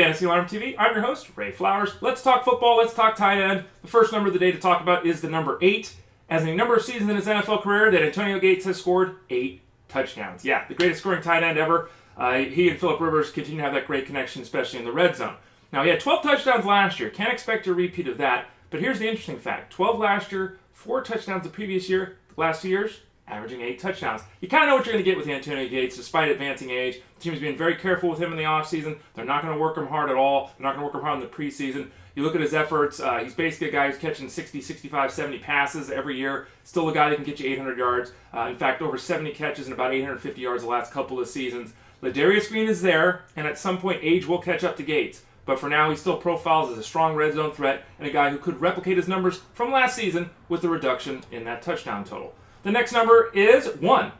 Fantasy Alarm TV. I'm your host, Ray Flowers. Let's talk football. Let's talk tight end. The first number of the day to talk about is the number 8. As a number of seasons in his NFL career, that Antonio Gates has scored 8 touchdowns. Yeah, the greatest scoring tight end ever. He and Phillip Rivers continue to have that great connection, especially in the red zone. Now, he had 12 touchdowns last year. Can't expect a repeat of that. But here's the interesting fact. 12 last year, 4 touchdowns the previous year. The last 2 years, averaging 8 touchdowns. You kind of know what you're going to get with Antonio Gates, despite advancing age. The team's being very careful with him in the offseason. They're not going to work him hard at all. They're not going to work him hard in the preseason. You look at his efforts, he's basically a guy who's catching 60, 65, 70 passes every year. Still a guy that can get you 800 yards. In fact, over 70 catches and about 850 yards the last couple of seasons. Ladarius Green is there, and at some point, age will catch up to Gates. But for now, he still profiles as a strong red zone threat and a guy who could replicate his numbers from last season with a reduction in that touchdown total. The next number is 1.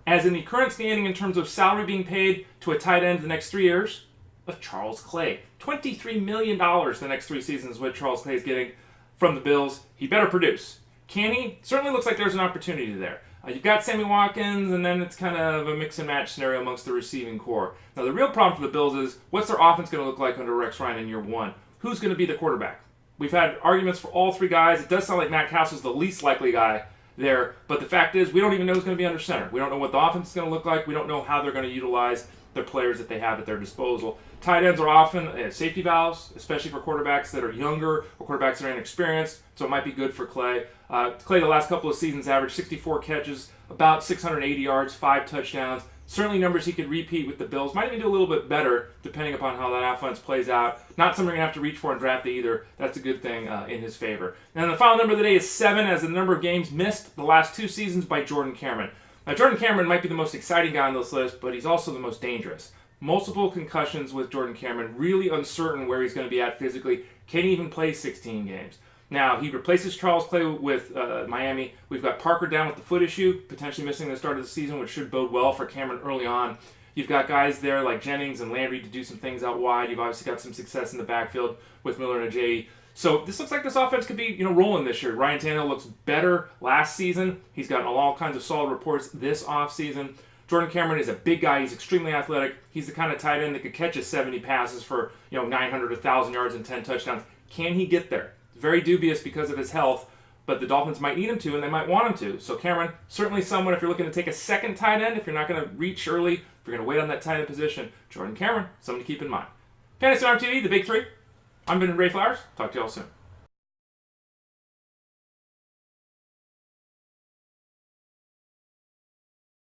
As in the current standing in terms of salary being paid to a tight end the next 3 years, of Charles Clay. $23 million the next 3 seasons is what Charles Clay is getting from the Bills. He better produce. Can he? Certainly looks like there's an opportunity there. You've got Sammy Watkins, and then it's kind of a mix and match scenario amongst the receiving core. Now, the real problem for the Bills is, what's their offense going to look like under Rex Ryan in year 1? Who's going to be the quarterback? We've had arguments for all 3 guys. It does sound like Matt Castle is the least likely guy there, but the fact is, we don't even know who's going to be under center. We don't know what the offense is going to look like. We don't know how they're going to utilize the players that they have at their disposal. Tight ends are often safety valves, especially for quarterbacks that are younger or quarterbacks that are inexperienced, so it might be good for Clay. Clay, the last couple of seasons, averaged 64 catches, about 680 yards, 5 touchdowns. Certainly numbers he could repeat with the Bills. Might even do a little bit better, depending upon how that offense plays out. Not something you're going to have to reach for in draft day either. That's a good thing in his favor. And the final number of the day is 7, as the number of games missed the last 2 seasons by Jordan Cameron. Now, Jordan Cameron might be the most exciting guy on this list, but he's also the most dangerous. Multiple concussions with Jordan Cameron, really uncertain where he's going to be at physically. Can't even play 16 games. Now, he replaces Charles Clay with Miami. We've got Parker down with the foot issue, potentially missing the start of the season, which should bode well for Cameron early on. You've got guys there like Jennings and Landry to do some things out wide. You've obviously got some success in the backfield with Miller and Ajayi. So this looks like this offense could be, rolling this year. Ryan Tannehill looks better last season. He's gotten all kinds of solid reports this offseason. Jordan Cameron is a big guy. He's extremely athletic. He's the kind of tight end that could catch 70 passes for 900, 1,000 yards and 10 touchdowns. Can he get there? Very dubious because of his health, but the Dolphins might need him to, and they might want him to. So Cameron, certainly someone, if you're looking to take a second tight end, if you're not going to reach early, if you're going to wait on that tight end position, Jordan Cameron, someone to keep in mind. Fantasy Alarm TV, the big 3. I'm Ben Ray Flowers. Talk to you all soon.